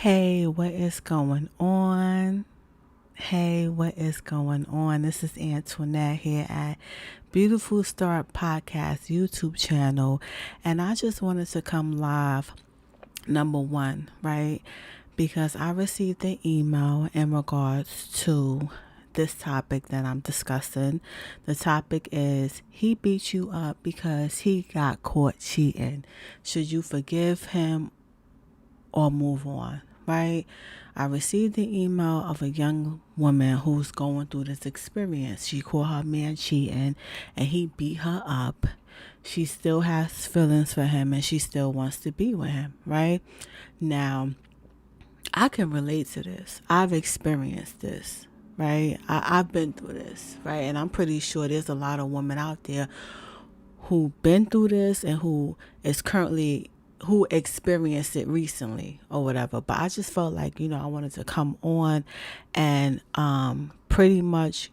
Hey, what is going on? Hey, what is going on? This is Antoinette here at Beautiful Start Podcast YouTube channel. And I just wanted to come live, number one, right? Because I received an email in regards to this topic that I'm discussing. The topic is he beat you up because he got caught cheating. Should you forgive him or move on, right? I received an email of a young woman who's going through this experience. She caught her man cheating and he beat her up. She still has feelings for him and she still wants to be with him, right? Now, I can relate to this. I've experienced this, right? I've been through this, right? And I'm pretty sure there's a lot of women out there who've been through this and who experienced it recently or whatever. But I just felt like, I wanted to come on and pretty much,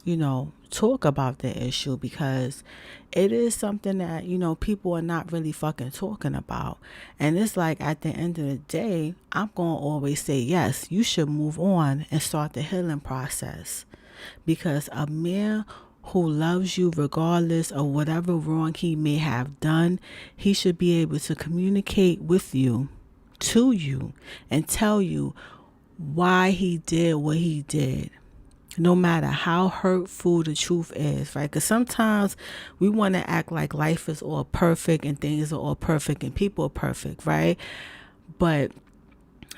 talk about the issue because it is something that, people are not really fucking talking about. And it's like at the end of the day, I'm going to always say, yes, you should move on and start the healing process. Because a man who loves you regardless of whatever wrong he may have done, he should be able to communicate with you, to you, and tell you why he did what he did. No matter how hurtful the truth is, right? Because sometimes we want to act like life is all perfect and things are all perfect and people are perfect, right? But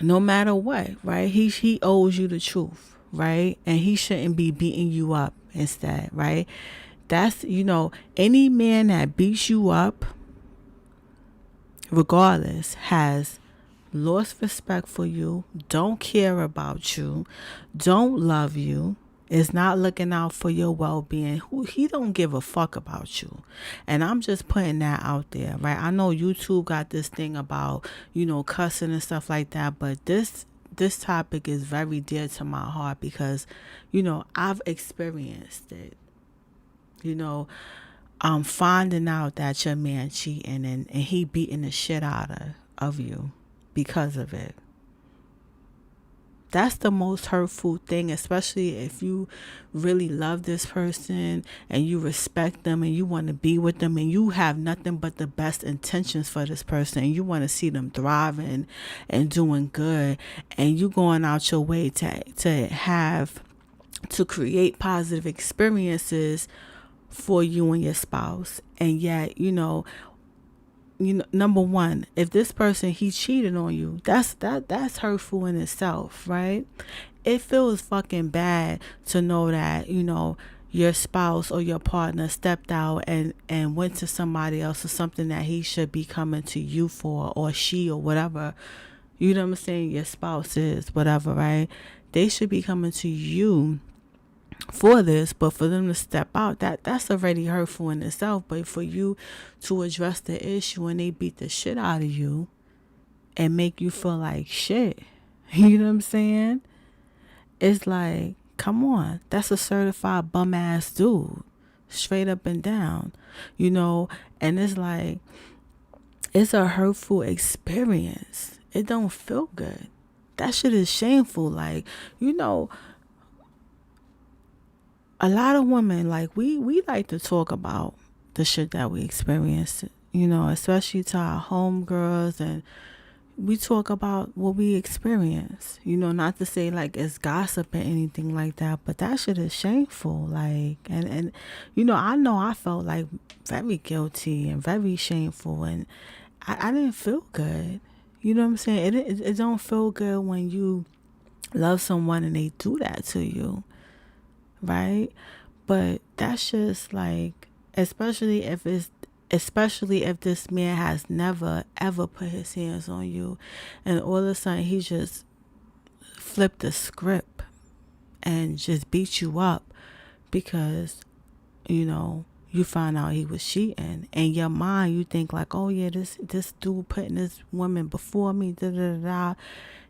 no matter what, right? He owes you the truth, right? And he shouldn't be beating you up instead, right? That's, any man that beats you up, regardless, has lost respect for you, don't care about you, don't love you, is not looking out for your well-being. He don't give a fuck about you. And I'm just putting that out there, right? I know YouTube got this thing about, cussing and stuff like that, but this topic is very dear to my heart because, I've experienced it. Finding out that your man cheating and he beating the shit out of you because of it. That's the most hurtful thing, especially if you really love this person and you respect them and you want to be with them and you have nothing but the best intentions for this person and you want to see them thriving and doing good and you going out your way to create positive experiences for you and your spouse. And yet, number one, if this person he cheated on you, that's hurtful in itself, right? It feels fucking bad to know that your spouse or your partner stepped out and went to somebody else or something that he should be coming to you for, or she, or whatever, you know what I'm saying, your spouse is whatever, right? They should be coming to you for this, but for them to step out, that's already hurtful in itself. But for you to address the issue and they beat the shit out of you and make you feel like shit, you know what I'm saying? It's like, come on, that's a certified bum ass dude, straight up and down, and it's like, it's a hurtful experience. It don't feel good. That shit is shameful. Like, a lot of women, like, we like to talk about the shit that we experienced, especially to our homegirls, and we talk about what we experience, not to say like it's gossip or anything like that, but that shit is shameful. Like, and I know I felt like very guilty and very shameful, and I didn't feel good. You know what I'm saying? It don't feel good when you love someone and they do that to you, right? But that's just like, especially if this man has never ever put his hands on you and all of a sudden he just flipped the script and just beat you up because you find out he was cheating. In your mind you think like, oh yeah, this dude putting this woman before me, da da da da,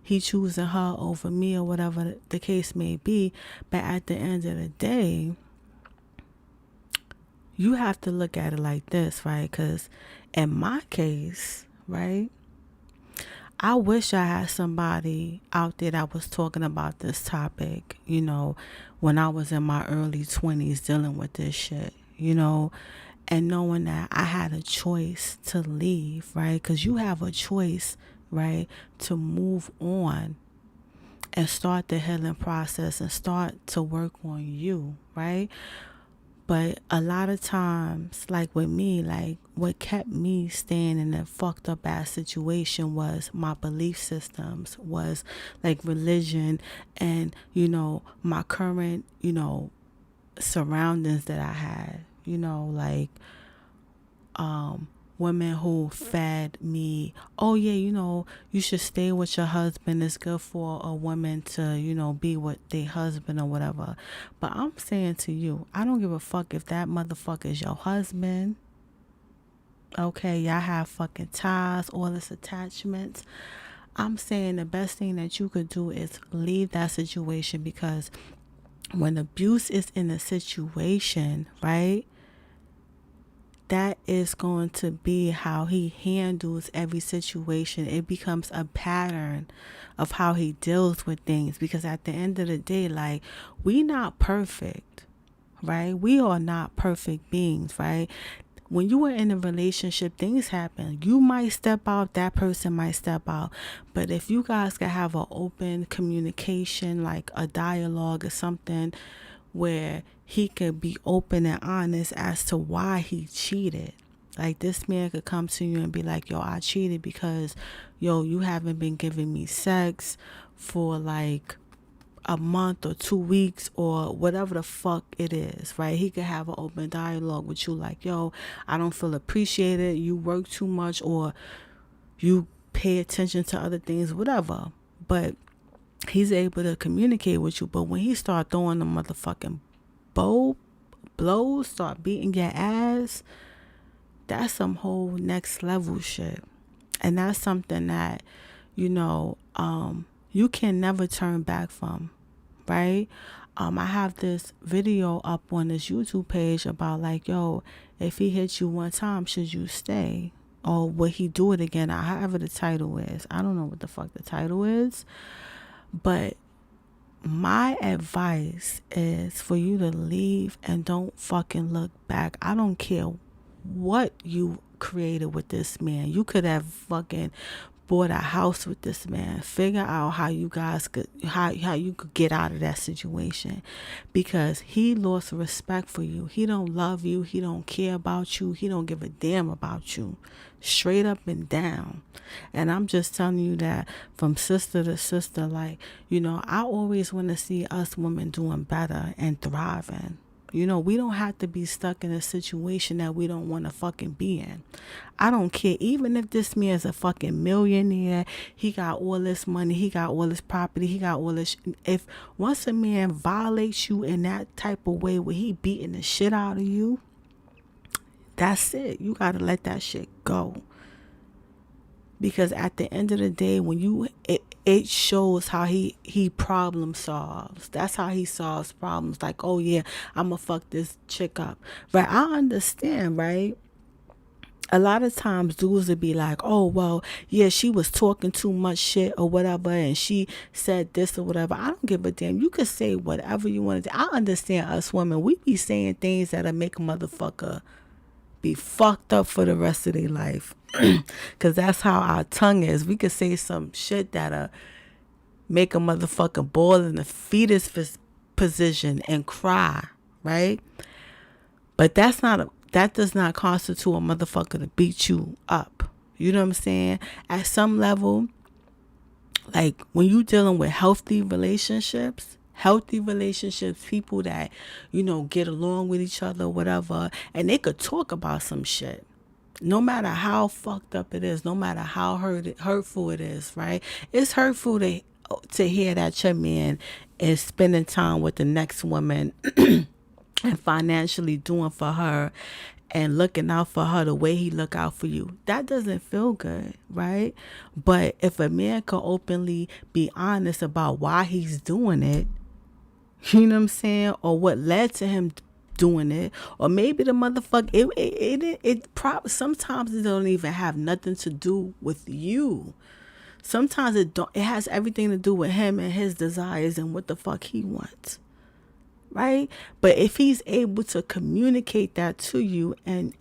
he choosing her over me, or whatever the case may be. But at the end of the day, you have to look at it like this, right? Because in my case, right, I wish I had somebody out there that was talking about this topic, when I was in my early 20s dealing with this shit, and knowing that I had a choice to leave, right? Because you have a choice, right, to move on and start the healing process and start to work on you, right? But a lot of times, like with me, like what kept me staying in a fucked up ass situation was my belief systems, was like religion and, my current, surroundings that I had, like women who fed me, oh yeah, you should stay with your husband. It's good for a woman to, be with their husband or whatever. But I'm saying to you, I don't give a fuck if that motherfucker is your husband. Okay, y'all have fucking ties, all this attachments. I'm saying the best thing that you could do is leave that situation, because when abuse is in a situation, right, that is going to be how he handles every situation. It becomes a pattern of how he deals with things, because at the end of the day, like, we not perfect, right? We are not perfect beings, right? When you are in a relationship, things happen. You might step out, that person might step out. But if you guys can have an open communication, like a dialogue or something, where he could be open and honest as to why he cheated. Like, this man could come to you and be like, yo, I cheated because, you haven't been giving me sex for like a month or 2 weeks or whatever the fuck it is, right? He could have an open dialogue with you like, yo, I don't feel appreciated. You work too much, or you pay attention to other things, whatever. But he's able to communicate with you. But when he start throwing the motherfucking blows, start beating your ass, that's some whole next level shit. And that's something that, you can never turn back from, right? I have this video up on this YouTube page about like, yo, if he hits you one time, should you stay? Or will he do it again? Or however the title is. I don't know what the fuck the title is. But my advice is for you to leave and don't fucking look back. I don't care what you created with this man. You could have fucking bought a house with this man. Figure out how you guys could, how you could get out of that situation, because he lost respect for you. He don't love you. He don't care about you. He don't give a damn about you, straight up and down. And I'm just telling you that from sister to sister. Like, I always want to see us women doing better and thriving. We don't have to be stuck in a situation that we don't want to fucking be in. I don't care. Even if this man is a fucking millionaire, he got all this money, he got all this property, he got all this. If once a man violates you in that type of way where he beating the shit out of you, that's it. You got to let that shit go. Because at the end of the day, when it shows how he problem solves. That's how he solves problems. Like, oh yeah, I'ma fuck this chick up, right? I understand, right? A lot of times dudes would be like, oh well, yeah, she was talking too much shit or whatever, and she said this or whatever. I don't give a damn. You could say whatever you want to. I understand us women, we be saying things that'll make a motherfucker be fucked up for the rest of their life. Because that's how our tongue is. We could say some shit that'll make a motherfucker boil in the fetus position and cry, right? But that does not constitute a motherfucker to beat you up. You know what I'm saying? At some level, like when you dealing with healthy relationships, people that, get along with each other, whatever, and they could talk about some shit. No matter how fucked up it is, no matter how hurtful it is, right? It's hurtful to hear that your man is spending time with the next woman and financially doing for her and looking out for her the way he look out for you. That doesn't feel good, right? But if a man could openly be honest about why he's doing it, you know what I'm saying? Or what led to him doing it, or maybe the motherfucker, sometimes it don't even have nothing to do with you. Sometimes it has everything to do with him and his desires and what the fuck he wants. Right? But if he's able to communicate that to you and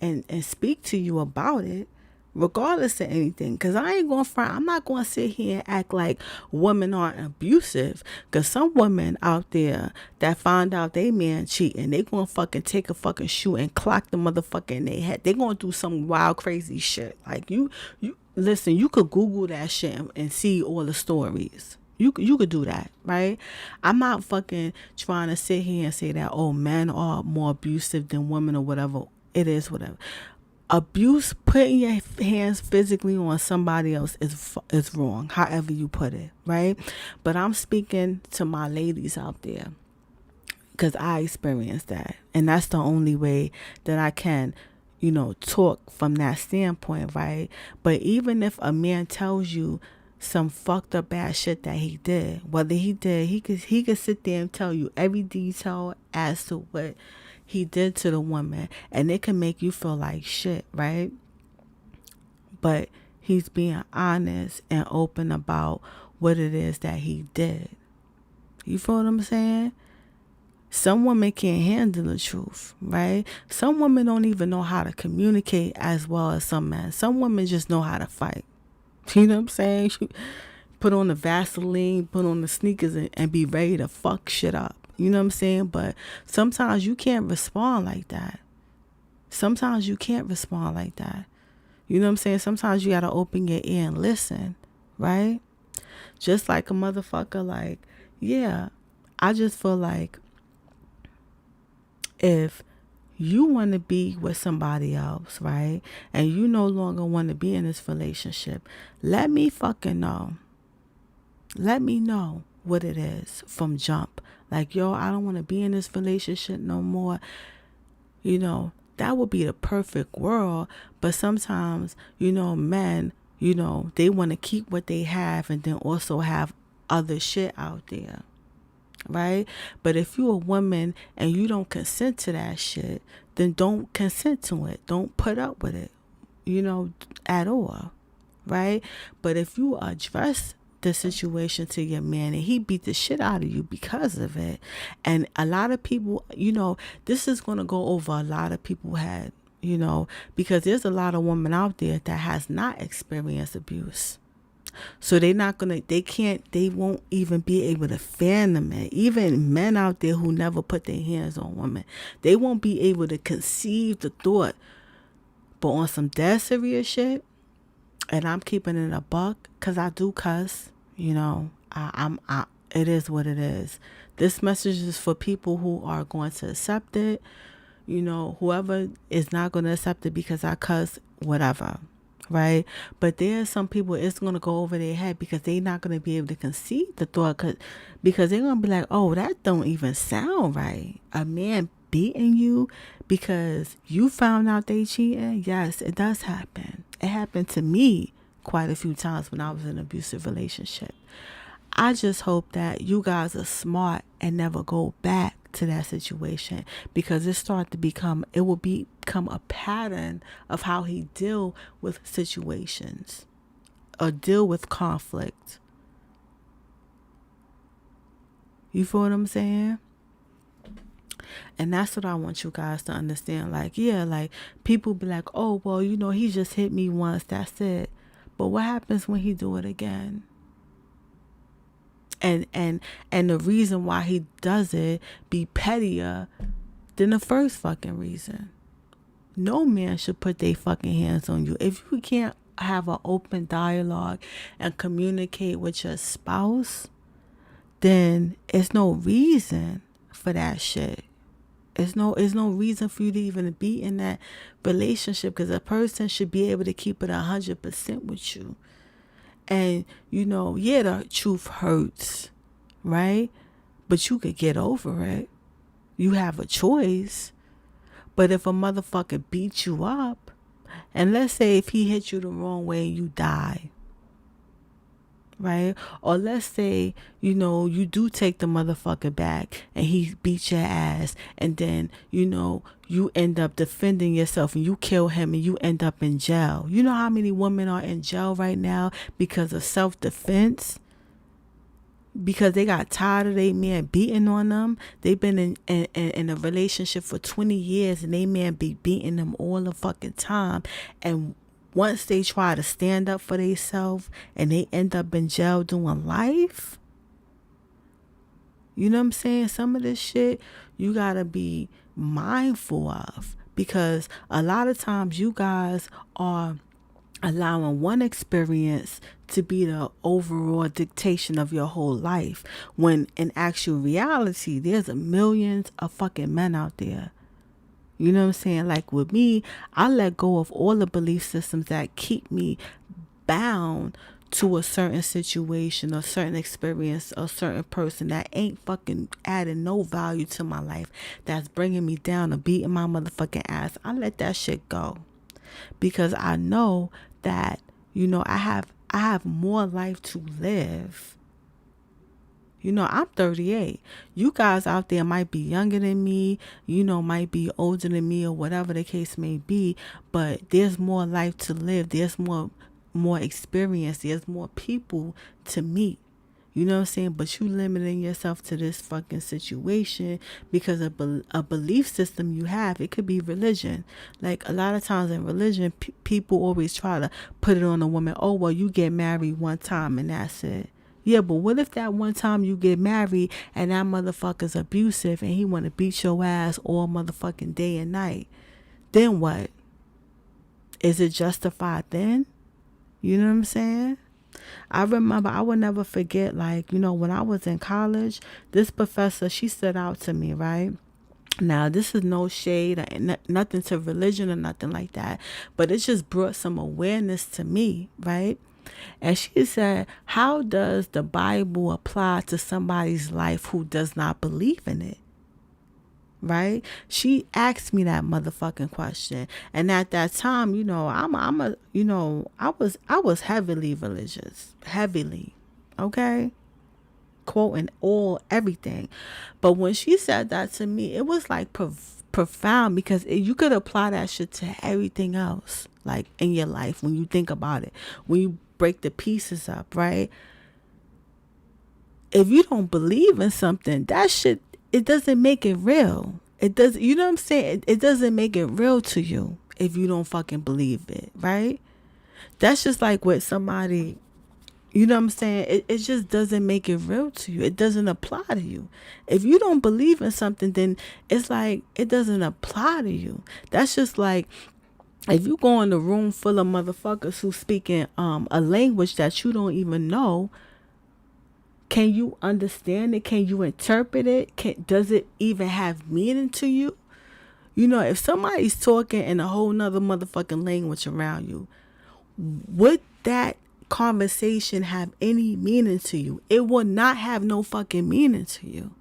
speak to you about it, regardless of anything, because I ain't going to front, I'm not going to sit here and act like women aren't abusive, because some women out there that find out they man cheating, they going to fucking take a fucking shoe and clock the motherfucker in their head. They going to do some wild crazy shit. Like you listen, you could Google that shit and see all the stories. You could do that, right? I'm not fucking trying to sit here and say that, oh, men are more abusive than women or whatever. It is whatever. Abuse, putting your hands physically on somebody else is wrong, however you put it, right? But I'm speaking to my ladies out there because I experienced that. And that's the only way that I can, talk from that standpoint, right? But even if a man tells you some fucked up bad shit that he did, whether he could sit there and tell you every detail as to what he did to the woman, and it can make you feel like shit, right? But he's being honest and open about what it is that he did. You feel what I'm saying? Some women can't handle the truth, right? Some women don't even know how to communicate as well as some men. Some women just know how to fight. You know what I'm saying? Put on the Vaseline, put on the sneakers, and be ready to fuck shit up. You know what I'm saying? But sometimes you can't respond like that. Sometimes you can't respond like that. You know what I'm saying? Sometimes you got to open your ear and listen, right? Just like a motherfucker, like, yeah, I just feel like if you want to be with somebody else, right? And you no longer want to be in this relationship, let me fucking know. Let me know what it is from jump. Like, yo, I don't want to be in this relationship no more. That would be the perfect world. But sometimes, men, they want to keep what they have and then also have other shit out there. Right? But if you're a woman and you don't consent to that shit, then don't consent to it. Don't put up with it, at all. Right? But if you address the situation to your man and he beat the shit out of you because of it, and a lot of people, this is going to go over a lot of people's head, because there's a lot of women out there that has not experienced abuse. So they won't even be able to fan the men. Even men out there who never put their hands on women, they won't be able to conceive the thought. But on some dead serious shit, and I'm keeping it a buck, because I do cuss, it is what it is. This message is for people who are going to accept it. Whoever is not going to accept it because I cuss, whatever. Right? But there's some people it's going to go over their head because they're not going to be able to conceive the thought, because they're going to be like, oh, that don't even sound right. A man beating you because you found out they cheating. Yes, it does happen. It happened to me quite a few times when I was in an abusive relationship. I just hope that you guys are smart and never go back to that situation, because it will become a pattern of how he deal with situations or deal with conflict. You feel what I'm saying? And that's what I want you guys to understand. Like, yeah, like people be like, oh, well, he just hit me once, that's it. But what happens when he do it again? And the reason why he does it be pettier than the first fucking reason. No man should put their fucking hands on you. If you can't have an open dialogue and communicate with your spouse, then it's no reason for that shit. It's no reason for you to even be in that relationship, because a person should be able to keep it 100% with you. And, yeah, the truth hurts, right? But you could get over it. You have a choice. But if a motherfucker beats you up, and let's say if he hit you the wrong way and you die, right? Or let's say, you do take the motherfucker back and he beats your ass, and then, you end up defending yourself and you kill him and you end up in jail. You know how many women are in jail right now because of self-defense? Because they got tired of their man beating on them. They've been in a relationship for 20 years and they man be beating them all the fucking time. And once they try to stand up for themselves and they end up in jail doing life, you know what I'm saying? Some of this shit you gotta be mindful of, because a lot of times you guys are allowing one experience to be the overall dictation of your whole life, when in actual reality there's millions of fucking men out there. You know what I'm saying? Like with me, I let go of all the belief systems that keep me bound to a certain situation, a certain experience, a certain person that ain't fucking adding no value to my life, that's bringing me down or beating my motherfucking ass. I let that shit go, because I know that, I have more life to live. I'm 38. You guys out there might be younger than me, might be older than me, or whatever the case may be, but there's more life to live. There's more experience. There's more people to meet. You know what I'm saying? But you limiting yourself to this fucking situation because of a belief system you have. It could be religion. Like a lot of times in religion, people always try to put it on a woman. Oh, well, you get married one time and that's it. Yeah, but what if that one time you get married and that motherfucker's abusive and he want to beat your ass all motherfucking day and night? Then what? Is it justified then? You know what I'm saying? I remember, I will never forget, like, when I was in college, this professor, she stood out to me, right? Now, this is no shade, nothing to religion or nothing like that, but it just brought some awareness to me, right? And she said, how does the Bible apply to somebody's life who does not believe in it? Right? She asked me that motherfucking question. And at that time, I was heavily religious, heavily. Okay? Quoting everything. But when she said that to me, it was like profound, because you could apply that shit to everything else, like in your life, when you think about it, when you break the pieces up, right? If you don't believe in something, that shit, it doesn't make it real. It does, you know what I'm saying? It doesn't make it real to you if you don't fucking believe it, right? That's just like with somebody, you know what I'm saying? It just doesn't make it real to you. It doesn't apply to you. If you don't believe in something, then it's like it doesn't apply to you. That's just like if you go in a room full of motherfuckers who speaking a language that you don't even know. Can you understand it? Can you interpret it? Does it even have meaning to you? If somebody's talking in a whole nother motherfucking language around you, would that conversation have any meaning to you? It will not have no fucking meaning to you.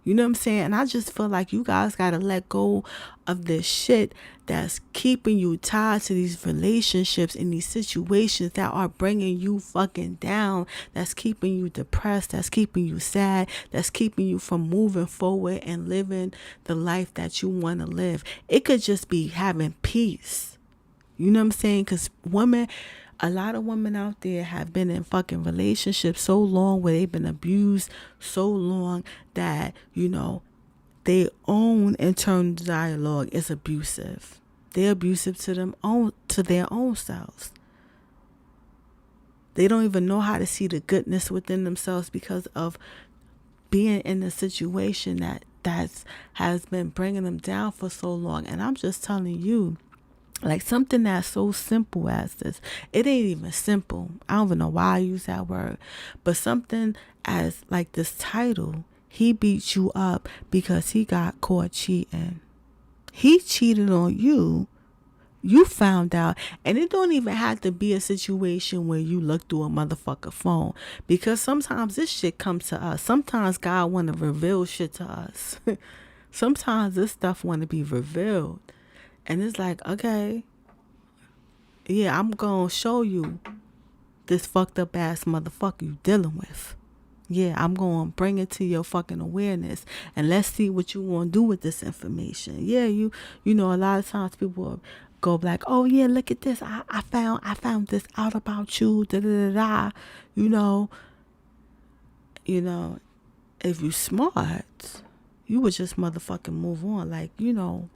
You know what I'm saying? And I just feel like you guys got to let go of this shit that's keeping you tied to these relationships and these situations that are bringing you fucking down, that's keeping you depressed, that's keeping you sad, that's keeping you from moving forward and living the life that you want to live. It could just be having peace. You know what I'm saying? Because a lot of women out there have been in fucking relationships so long, where they've been abused so long that, their own internal dialogue is abusive. They're abusive to their own selves. They don't even know how to see the goodness within themselves because of being in a situation that has been bringing them down for so long. And I'm just telling you, like, something that's so simple as this, it ain't even simple. I don't even know why I use that word, but something as like this title, he beat you up because he got caught cheating. He cheated on you. You found out, and it don't even have to be a situation where you look through a motherfucker phone, because sometimes this shit comes to us. Sometimes God want to reveal shit to us. Sometimes this stuff want to be revealed. And it's like, okay, yeah, I'm going to show you this fucked up ass motherfucker you dealing with. Yeah, I'm going to bring it to your fucking awareness, and let's see what you want to do with this information. Yeah, you know, a lot of times people will go like, oh yeah, look at this. I found this out about you. Da da da da. You know, if you smart, you would just motherfucking move on. Like, I ain't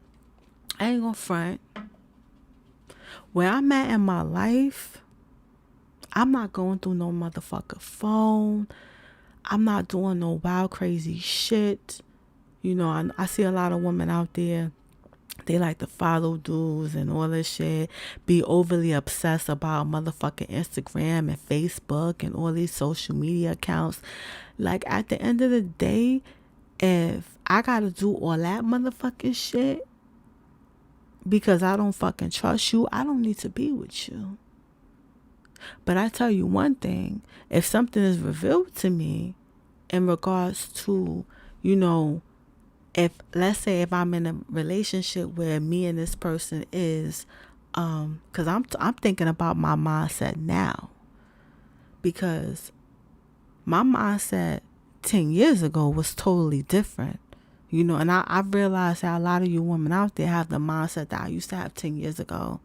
gonna front. Where I'm at in my life, I'm not going through no motherfucker phone. I'm not doing no wild, crazy shit. I see a lot of women out there. They like to follow dudes and all this shit. Be overly obsessed about motherfucking Instagram and Facebook and all these social media accounts. Like, at the end of the day, if I gotta do all that motherfucking shit because I don't fucking trust you, I don't need to be with you. But I tell you one thing, if something is revealed to me in regards to, if, let's say, if I'm in a relationship where me and this person is, cause I'm thinking about my mindset now, because my mindset 10 years ago was totally different, and I realized that a lot of you women out there have the mindset that I used to have 10 years ago,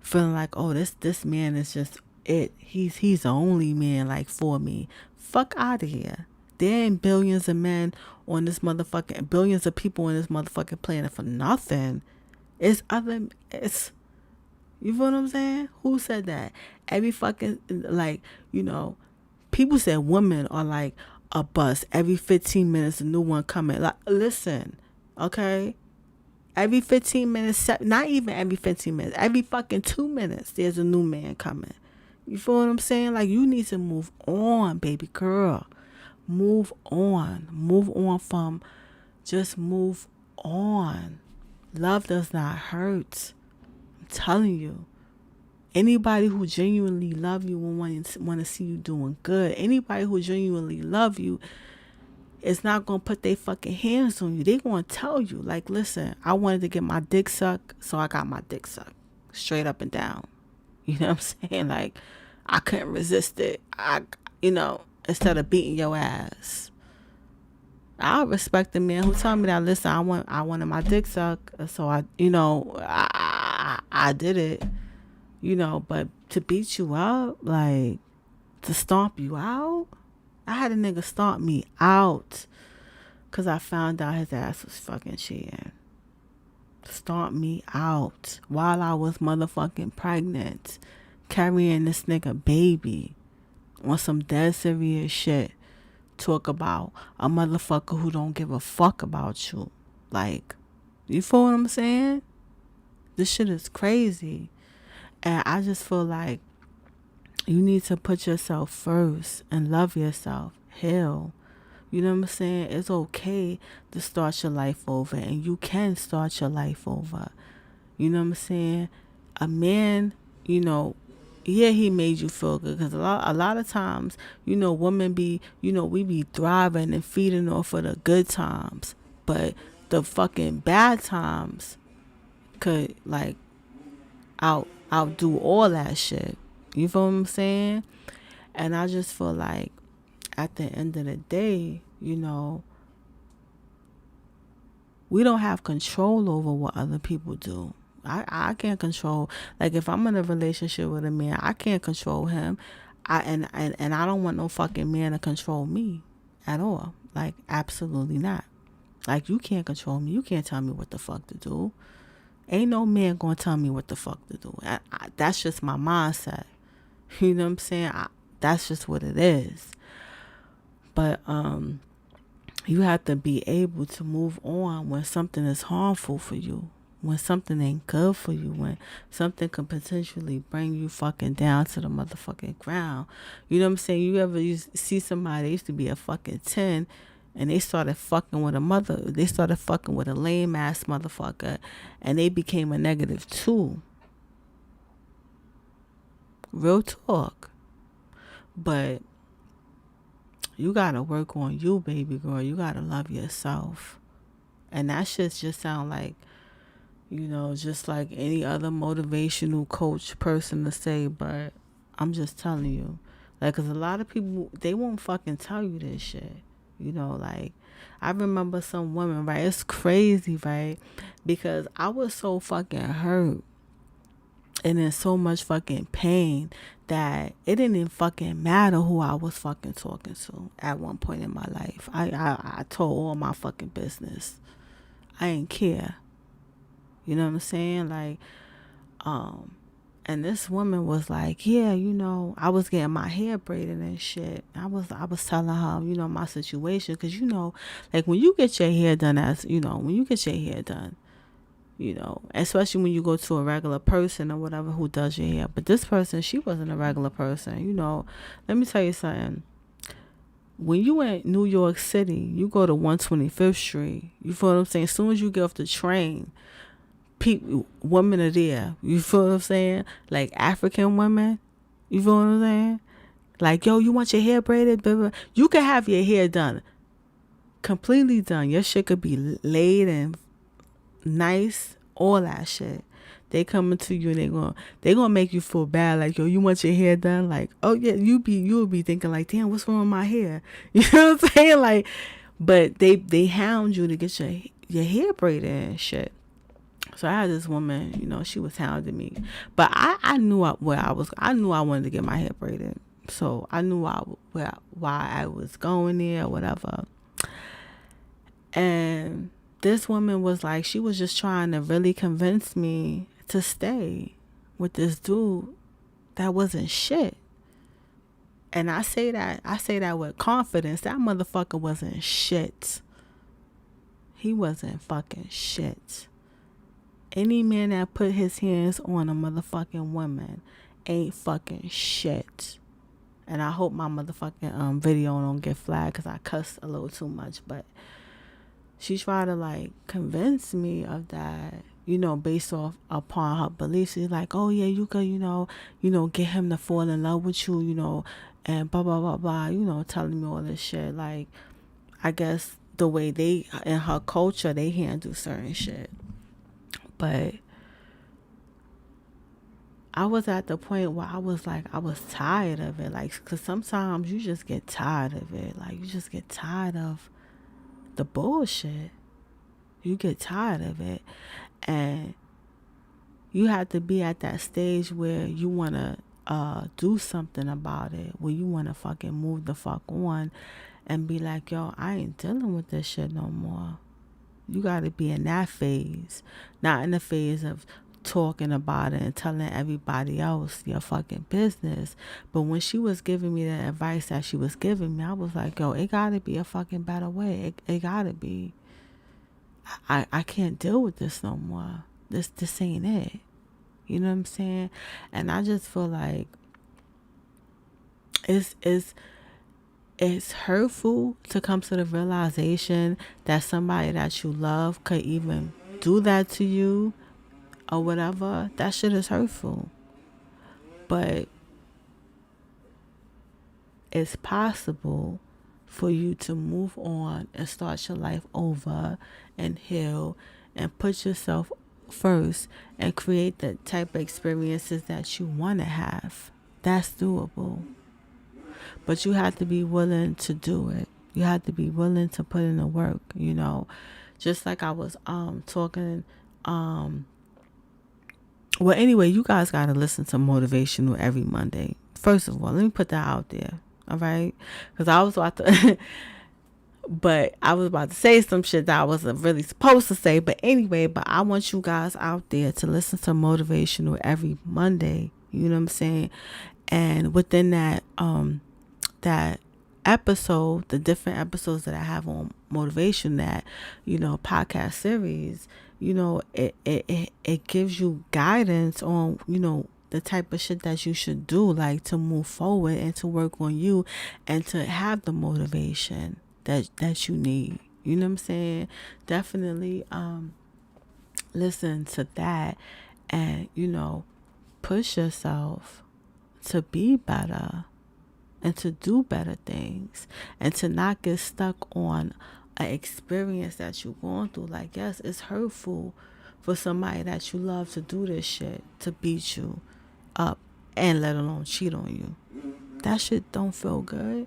feeling like, oh, this man is just it. He's the only man like for me. Fuck out of here. There ain't billions of men on this motherfucking, billions of people on this motherfucking planet for nothing. It's you feel what I'm saying? Who said that? Every fucking, like, people said women are like a bus. Every 15 minutes a new one coming. Like, listen, okay? Every 15 minutes, not even every 15 minutes, every fucking 2 minutes, there's a new man coming. You feel what I'm saying? Like, you need to move on, baby girl. Move on. Move on just move on. Love does not hurt. I'm telling you. Anybody who genuinely love you will want to see you doing good. Anybody who genuinely love you is not going to put their fucking hands on you. They going to tell you, like, listen, I wanted to get my dick sucked, so I got my dick sucked. Straight up and down. You know what I'm saying? Like, I couldn't resist it. Instead of beating your ass. I respect the man who told me that, listen, I wanted my dick sucked, so I did it. But to beat you up, like, to stomp you out, I had a nigga stomp me out because I found out his ass was fucking cheating. Stomp me out while I was motherfucking pregnant, carrying this nigga baby on some dead serious shit. Talk about a motherfucker who don't give a fuck about you. Like, you feel what I'm saying? This shit is crazy. And I just feel like you need to put yourself first and love yourself. Heal. You know what I'm saying? It's okay to start your life over, and you can start your life over. You know what I'm saying? A man, yeah, he made you feel good, because a lot of times, women be, we be thriving and feeding off of the good times, but the fucking bad times could, like, outdo all that shit. You feel what I'm saying? And I just feel like at the end of the day, we don't have control over what other people do. I can't control, like, if I'm in a relationship with a man, I can't control him. And I don't want no fucking man to control me at all. Like, absolutely not. Like, you can't control me. You can't tell me what the fuck to do. Ain't no man gonna tell me what the fuck to do. That's just my mindset. You know what I'm saying? That's just what it is. But you have to be able to move on when something is harmful for you, when something ain't good for you, when something could potentially bring you fucking down to the motherfucking ground. You know what I'm saying? You ever see somebody, they used to be a fucking 10, and they started fucking with a lame ass motherfucker, and they became a -2. Real talk. But you gotta work on you, baby girl. You gotta love yourself. And that shit just sound like, Just like any other motivational coach person to say, but I'm just telling you. Like, because a lot of people, they won't fucking tell you this shit. Like, I remember some women, right? It's crazy, right? Because I was so fucking hurt and in so much fucking pain that it didn't even fucking matter who I was fucking talking to at one point in my life. I told all my fucking business. I didn't care. You know what I'm saying? Like, and this woman was like, yeah, I was getting my hair braided and shit. I was telling her, my situation. Cause like when you get your hair done especially when you go to a regular person or whatever who does your hair. But this person, she wasn't a regular person. Let me tell you something. When you in New York City, you go to 125th Street. You feel what I'm saying? As soon as you get off the train, women are there. You feel what I'm saying? Like African women. You feel what I'm saying? Like, yo, you want your hair braided? Blah, blah. You can have your hair done. Completely done. Your shit could be laid and nice. All that shit. They coming to you and they gonna make you feel bad. Like, yo, you want your hair done? Like, oh yeah, you'll be thinking like, damn, what's wrong with my hair? You know what I'm saying? Like, but they hound you to get your hair braided and shit. So I had this woman, she was hounding me, but I knew I knew I wanted to get my hair braided. So I knew why I was going there or whatever. And this woman was like, she was just trying to really convince me to stay with this dude that wasn't shit. And I say that with confidence. That motherfucker wasn't shit. He wasn't fucking shit. Any man that put his hands on a motherfucking woman ain't fucking shit. And I hope my motherfucking video don't get flagged because I cussed a little too much. But she tried to like convince me of that, based off upon her beliefs. She's like, oh yeah, you could, get him to fall in love with you, and blah blah blah blah, telling me all this shit. Like, I guess the way they in her culture they handle certain shit. But I was at the point where I was tired of it. Like, because sometimes you just get tired of it. Like, you just get tired of the bullshit. You get tired of it. And you have to be at that stage where you want to do something about it. Where you want to fucking move the fuck on and be like, yo, I ain't dealing with this shit no more. You got to be in that phase, not in the phase of talking about it and telling everybody else your fucking business. But when she was giving me the advice that she was giving me, I was like, yo, it got to be a fucking better way. It got to be. I can't deal with this no more. This ain't it. You know what I'm saying? And I just feel like it's hurtful to come to the realization that somebody that you love could even do that to you or whatever. That shit is hurtful. But it's possible for you to move on and start your life over and heal and put yourself first and create the type of experiences that you want to have. That's doable. But you have to be willing to do it. You have to be willing to put in the work, Just like I was talking well, anyway, you guys got to listen to Motivational every Monday. First of all, let me put that out there. All right? Cuz I was about to but I was about to say some shit that I wasn't really supposed to say, but anyway, but I want you guys out there to listen to Motivational every Monday. You know what I'm saying? And within that episode, the different episodes that I have on Motivation, that podcast series, it gives you guidance on the type of shit that you should do, like to move forward and to work on you and to have the motivation that you need. You know what I'm saying? Definitely listen to that and push yourself to be better and to do better things and to not get stuck on an experience that you're going through. Like, yes, it's hurtful for somebody that you love to do this shit, to beat you up and let alone cheat on you. That shit don't feel good,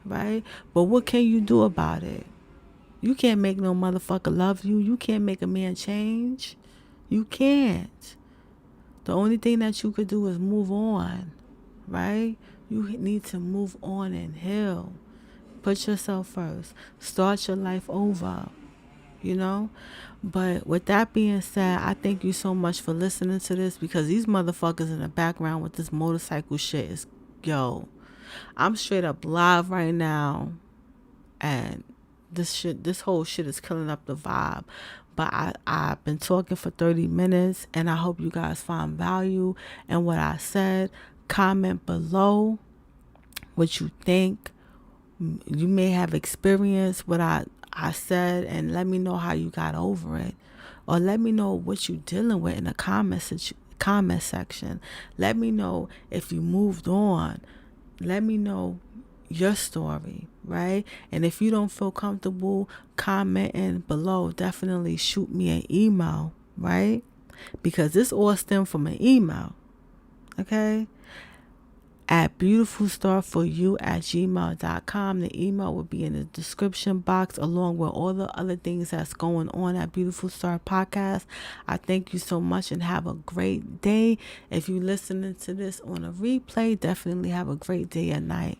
right? But what can you do about it? You can't make no motherfucker love you. You can't make a man change. You can't. The only thing that you could do is move on, right? You need to move on and heal. Put yourself first. Start your life over, you know? But with that being said, I thank you so much for listening to this, because these motherfuckers in the background with this motorcycle shit is, yo, I'm straight up live right now, and this whole shit is killing up the vibe. But I've been talking for 30 minutes, and I hope you guys find value in what I said. Comment below what you think. You may have experienced what I said, and let me know how you got over it. Or let me know what you're dealing with in the comment section. Let me know if you moved on. Let me know your story, right? And if you don't feel comfortable commenting below, definitely shoot me an email, right? Because this all stemmed from an email, okay? At beautifulstarforyou@gmail.com. The email will be in the description box, along with all the other things that's going on at Beautiful Star Podcast. I thank you so much and have a great day. If you're listening to this on a replay, definitely have a great day and night.